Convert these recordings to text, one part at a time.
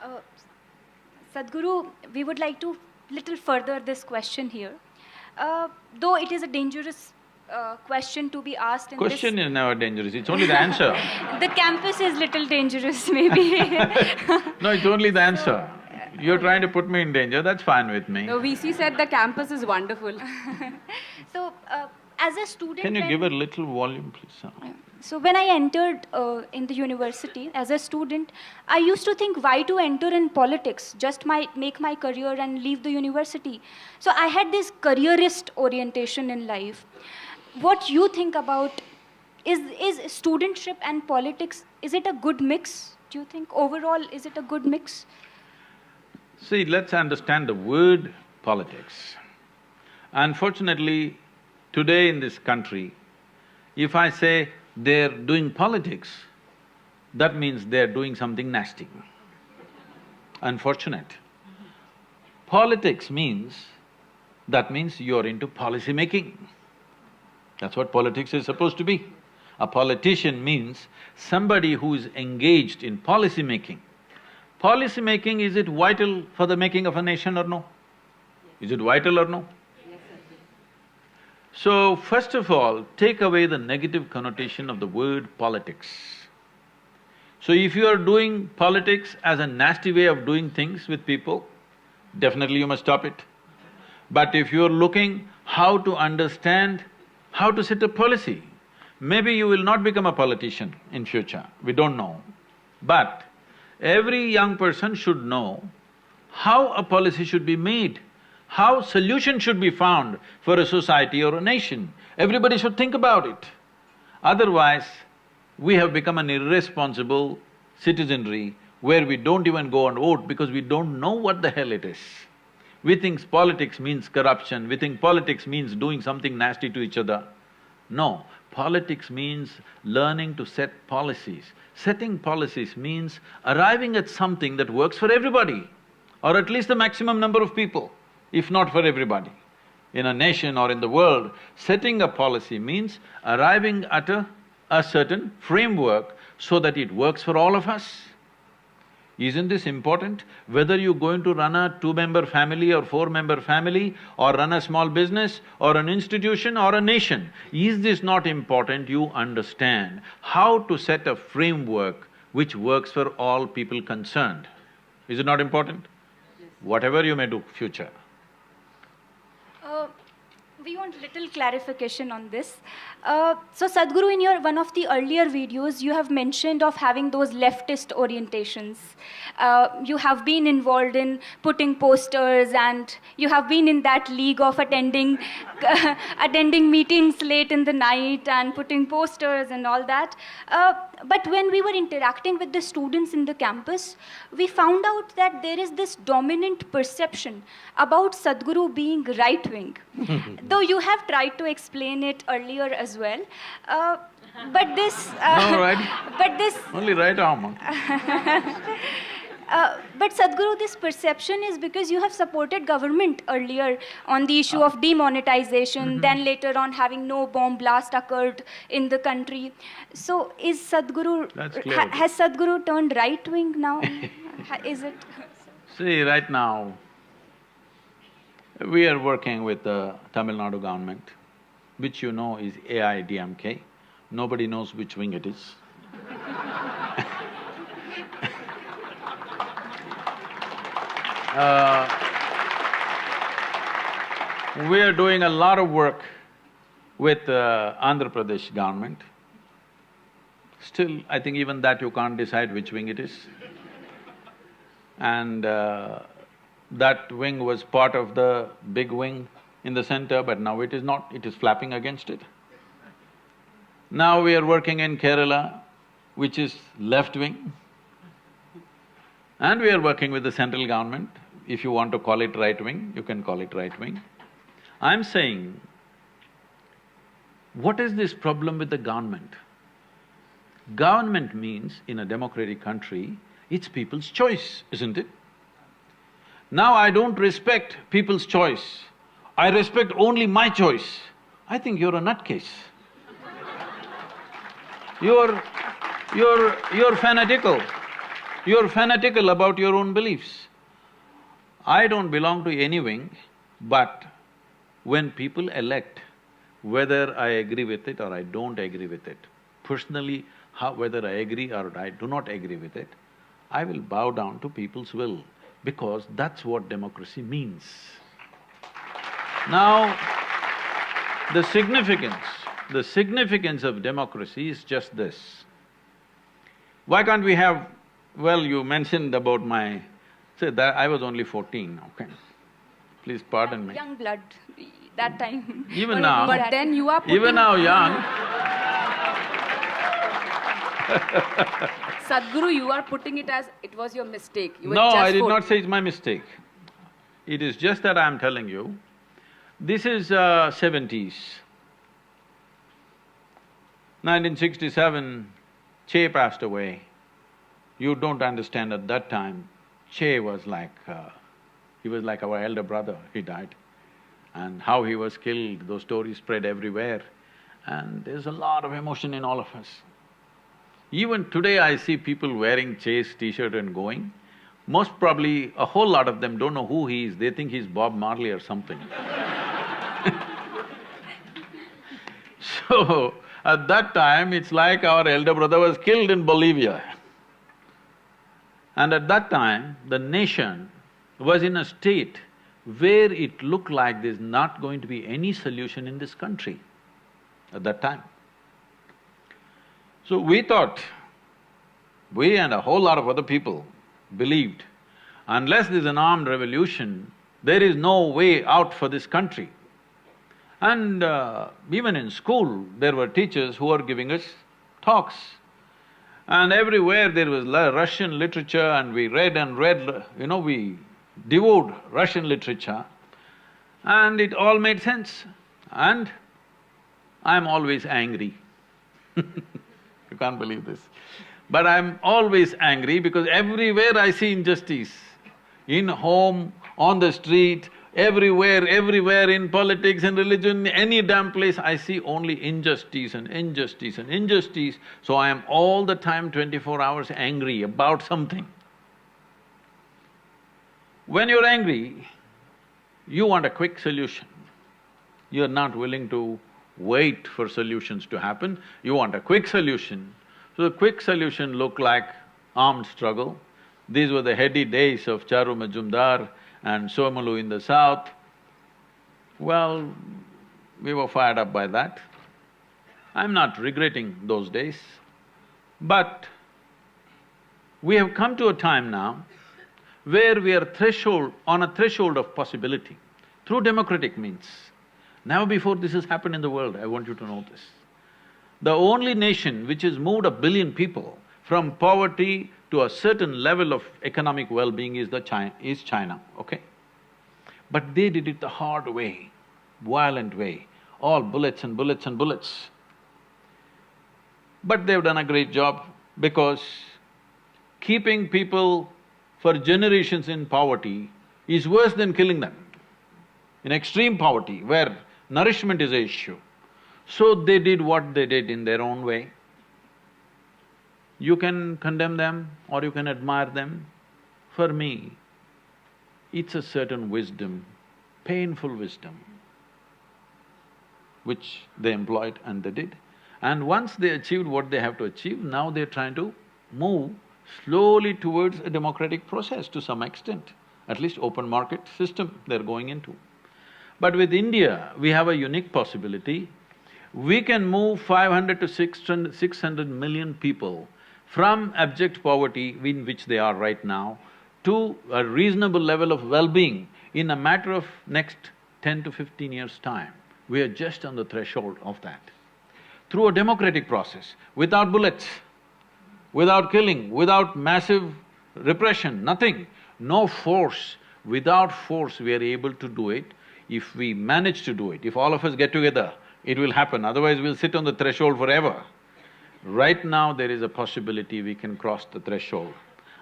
Uh, Sadhguru, we would like to little further this question here. Though it is a dangerous question to be asked in Question is never dangerous, it's only the answer. the campus is little dangerous, maybe. No, it's only the answer. You're trying to put me in danger, that's fine with me. The VC said the campus is wonderful. So, as a student, Can you when- give a little volume, please? So when I entered in the university as a student, I used to think why to enter in politics, just make my career and leave the university. So I had this careerist orientation in life. What you think about, is studentship and politics, is it a good mix? Do you think overall, is it a good mix? See, let's understand the word politics. Unfortunately, today in this country, if I say they're doing politics, that means they're doing something nasty. Unfortunate. Politics means, that means you're into policy making. That's what politics is supposed to be. A politician means somebody who is engaged in policy making. Policy making, is it vital for the making of a nation or no? Is it vital or no? So, first of all, take away the negative connotation of the word politics. So if you are doing politics as a nasty way of doing things with people, definitely you must stop it. But if you're looking how to understand, how to set a policy, maybe you will not become a politician in future, we don't know. But every young person should know how a policy should be made, how solution should be found for a society or a nation. Everybody should think about it. Otherwise, we have become an irresponsible citizenry where we don't even go and vote because we don't know what the hell it is. We think politics means corruption, we think politics means doing something nasty to each other. No, politics means learning to set policies. Setting policies means arriving at something that works for everybody, or at least the maximum number of people, if not for everybody. In a nation or in the world, setting a policy means arriving at a certain framework so that it works for all of us. Isn't this important? Whether you're going to run a two-member family or four-member family, or run a small business, or an institution or a nation, is this not important you understand how to set a framework which works for all people concerned? Is it not important? Yes. Whatever you may do, future. We want little clarification on this. So Sadhguru, in your one of the earlier videos, you have mentioned of having those leftist orientations. You have been involved in putting posters, and you have been in that league of attending attending meetings late in the night and putting posters and all that. But when we were interacting with the students in the campus, we found out that there is this dominant perception about Sadhguru being right-wing. Though you have tried to explain it earlier as well, but this… No, right? But this… Only right arm. But Sadhguru, this perception is because you have supported government earlier on the issue of demonetization, then later on having no bomb blast occurred in the country. So is Sadhguru… That's clear. Has Sadhguru turned right-wing now? Is it… See, right now, we are working with the Tamil Nadu government, which you know is AIDMK. Nobody knows which wing it is. We are doing a lot of work with Andhra Pradesh government. Still, I think even that you can't decide which wing it is. And that wing was part of the big wing in the center, but now it is not, it is flapping against it. Now we are working in Kerala, which is left wing, and we are working with the central government. If you want to call it right wing, you can call it right wing. I'm saying, what is this problem with the government? Government means, in a democratic country, it's people's choice, isn't it? Now I don't respect people's choice, I respect only my choice. I think you're a nutcase. You're fanatical. You're fanatical about your own beliefs. I don't belong to any wing, but when people elect, whether I agree with it or I don't agree with it, personally, whether I agree or I do not agree with it, I will bow down to people's will, because that's what democracy means. Now, the significance of democracy is just this. Why can't we have… well, you mentioned about my… say that I was only 14, okay? Please pardon me. Young blood, that time. Even now… But then you are putting… even now young, Sadhguru, you are putting it as it was your mistake. You were no, just I did 14. not say it's my mistake. It is just that I am telling you, this is 70s. 1967, Che passed away. You don't understand at that time, Che was like… he was like our elder brother, he died. And how he was killed, those stories spread everywhere. And there's a lot of emotion in all of us. Even today I see people wearing Che's t-shirt and going. Most probably, a whole lot of them don't know who he is, they think he's Bob Marley or something. So, at that time, it's like our elder brother was killed in Bolivia. And at that time, the nation was in a state where it looked like there's not going to be any solution in this country at that time. So we thought, we and a whole lot of other people believed, unless there's an armed revolution, there is no way out for this country. And even in school, there were teachers who were giving us talks. And everywhere there was Russian literature, and we read and read, we devoured Russian literature, and it all made sense. And I'm always angry. You can't believe this. But I'm always angry because everywhere I see injustice. In home, on the street, everywhere in politics and religion, any damn place I see only injustice and injustice and injustice. So I am all the time 24 hours angry about something. When you're angry, you want a quick solution. You're not willing to wait for solutions to happen, you want a quick solution. So the quick solution looked like armed struggle. These were the heady days of Charu Majumdar and Somalu in the south. Well, we were fired up by that. I'm not regretting those days, but we have come to a time now where we are on a threshold of possibility through democratic means. Never before this has happened in the world, I want you to know this. The only nation which has moved 1 billion people from poverty to a certain level of economic well-being is China, okay? But they did it the hard way, violent way, all bullets and bullets and bullets. But they've done a great job because keeping people for generations in poverty is worse than killing them. In extreme poverty, where nourishment is an issue. So they did what they did in their own way. You can condemn them or you can admire them. For me, it's a certain wisdom, painful wisdom, which they employed and they did. And once they achieved what they have to achieve, now they're trying to move slowly towards a democratic process to some extent. At least open market system they're going into. But with India, we have a unique possibility. We can move 500 to 600 million people from abject poverty in which they are right now to a reasonable level of well-being in a matter of next 10 to 15 years' time. We are just on the threshold of that. Through a democratic process, without bullets, without killing, without massive repression, nothing, no force. Without force, we are able to do it. If we manage to do it, if all of us get together, it will happen, otherwise we'll sit on the threshold forever. Right now there is a possibility we can cross the threshold.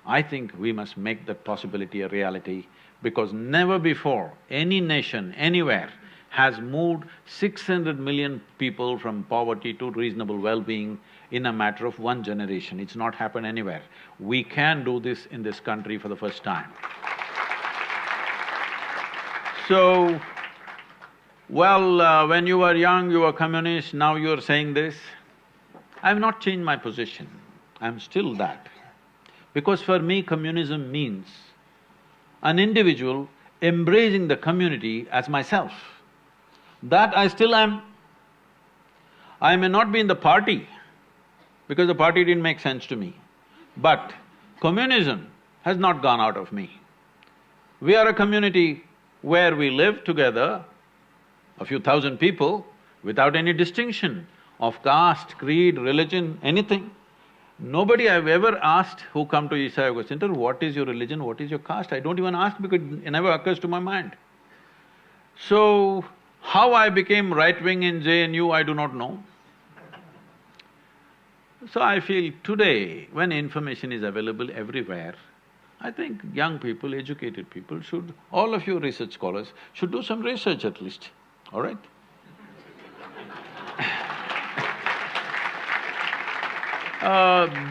I think we must make that possibility a reality because never before any nation, anywhere, has moved 600 million people from poverty to reasonable well-being in a matter of one generation. It's not happened anywhere. We can do this in this country for the first time. So, well, when you were young, you were communist, now you're saying this. I've not changed my position, I'm still that. Because for me, communism means an individual embracing the community as myself. That I still am. I may not be in the party, because the party didn't make sense to me, but communism has not gone out of me. We are a community where we live together, a few thousand people, without any distinction of caste, creed, religion, anything. Nobody I've ever asked who come to Isha Yoga Center, what is your religion, what is your caste? I don't even ask because it never occurs to my mind. So, how I became right-wing in JNU, I do not know. So I feel today, when information is available everywhere, I think young people, educated people should… all of you research scholars should do some research at least, all right?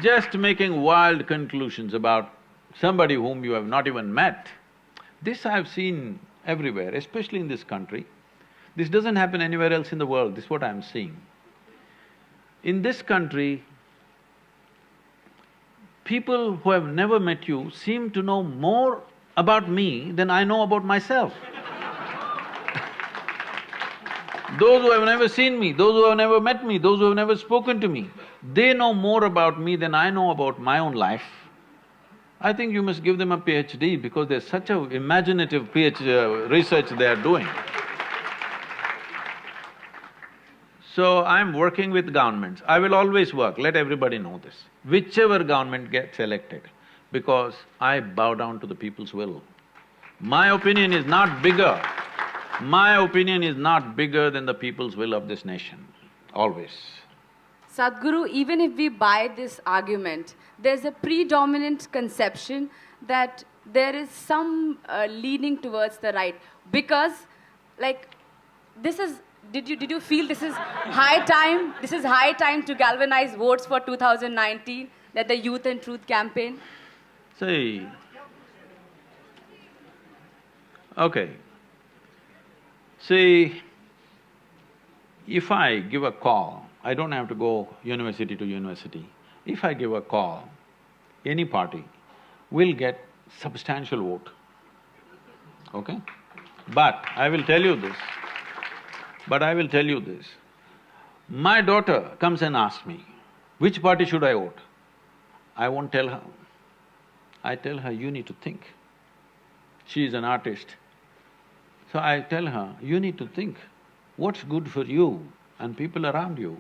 Just making wild conclusions about somebody whom you have not even met, this I've seen everywhere, especially in this country. This doesn't happen anywhere else in the world, this is what I'm seeing. In this country, people who have never met you seem to know more about me than I know about myself. Those who have never seen me, those who have never met me, those who have never spoken to me, they know more about me than I know about my own life. I think you must give them a PhD because there's such a imaginative research they are doing. So I'm working with governments. I will always work, let everybody know this. Whichever government gets elected, because I bow down to the people's will. My opinion is not bigger. My opinion is not bigger than the people's will of this nation, always. Sadhguru, even if we buy this argument, there's a predominant conception that there is some leaning towards the right. Because, like, this is… Did you feel this is high time? This is high time to galvanize votes for 2019, that the Youth and Truth campaign? See, okay. See, if I give a call, I don't have to go university to university. If I give a call, any party will get substantial vote, okay? But I will tell you this, my daughter comes and asks me, which party should I vote? I won't tell her. I tell her, you need to think. She is an artist. So I tell her, you need to think, what's good for you and people around you?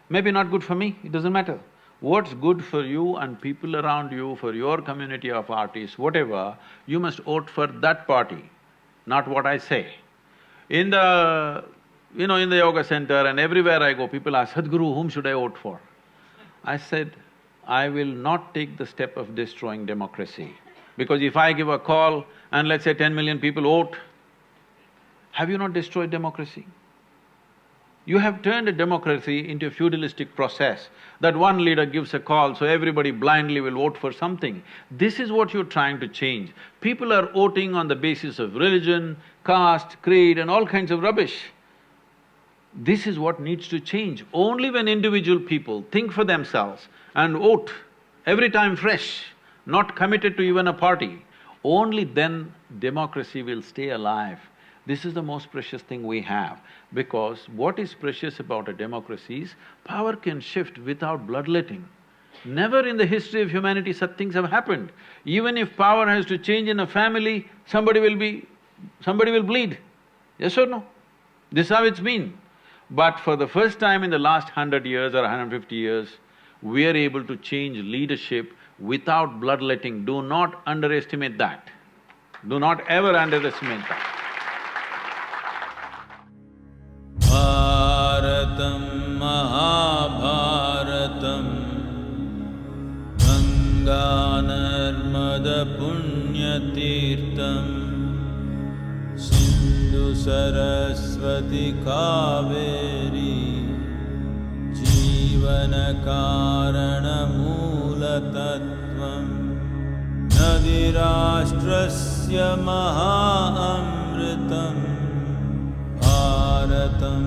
Maybe not good for me, it doesn't matter. What's good for you and people around you, for your community of artists, whatever, you must vote for that party, not what I say. In the… in the yoga center and everywhere I go, people ask, Sadhguru, whom should I vote for? I said, I will not take the step of destroying democracy. Because if I give a call and let's say 10 million people vote, have you not destroyed democracy? You have turned a democracy into a feudalistic process, that one leader gives a call, so everybody blindly will vote for something. This is what you're trying to change. People are voting on the basis of religion, caste, creed and all kinds of rubbish. This is what needs to change. Only when individual people think for themselves and vote every time fresh, not committed to even a party, only then democracy will stay alive. This is the most precious thing we have, because what is precious about a democracy is power can shift without bloodletting. Never in the history of humanity such things have happened. Even if power has to change in a family, somebody will bleed. Yes or no? This is how it's been. But for the first time in the last 100 years or 150 years, we are able to change leadership without bloodletting. Do not underestimate that. Do not ever underestimate that. Bharatam Mahabharatam Ganga Narmada Punyatirtam Sindhu Saraswati Kaveri Jeeva जीवनकारणमूलतत्त्वम् नदीराष्ट्रस्य महाअमृतम् भारतम्।